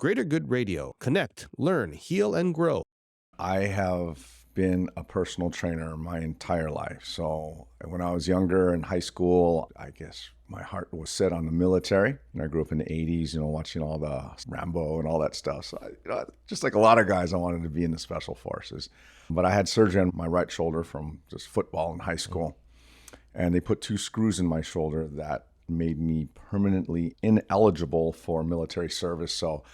Greater Good Radio. Connect, learn, heal, and grow. I have been a personal trainer my entire life. So when I was younger in high school, I guess my heart was set on the military. And I grew up in the 80s, watching all the Rambo and all that stuff. So, just like a lot of guys, I wanted to be in the special forces. But I had surgery on my right shoulder from just football in high school. And they put 2 screws in my shoulder that made me permanently ineligible for military service. So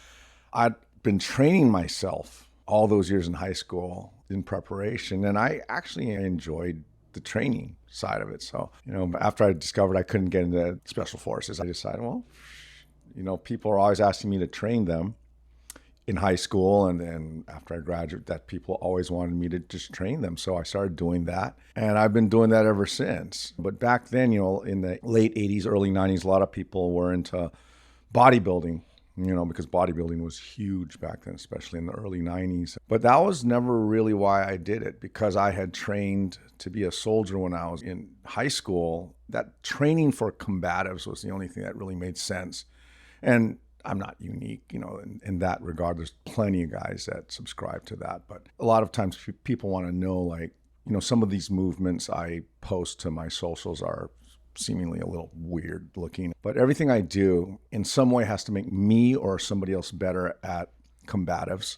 I'd been training myself all those years in high school in preparation, and I actually enjoyed the training side of it. So, after I discovered I couldn't get into special forces, I decided, well, people are always asking me to train them in high school, and then after I graduated, that people always wanted me to just train them. So I started doing that, and I've been doing that ever since. But back then, in the late 80s, early 90s, a lot of people were into bodybuilding, because bodybuilding was huge back then, especially in the early 90s. But that was never really why I did it, because I had trained to be a soldier when I was in high school. That training for combatives was the only thing that really made sense. And I'm not unique, in that regard. There's plenty of guys that subscribe to that. But a lot of times people want to know, some of these movements I post to my socials are seemingly a little weird looking. But everything I do in some way has to make me or somebody else better at combatives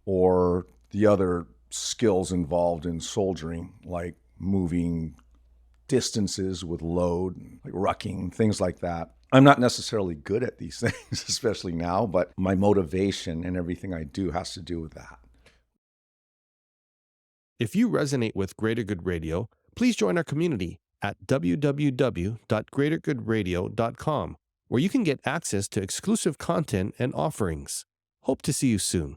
or the other skills involved in soldiering, like moving distances with load, like rucking, things like that. I'm not necessarily good at these things, especially now, but my motivation and everything I do has to do with that. If you resonate with Greater Good Radio, please join our community at www.greatergoodradio.com, where you can get access to exclusive content and offerings. Hope to see you soon.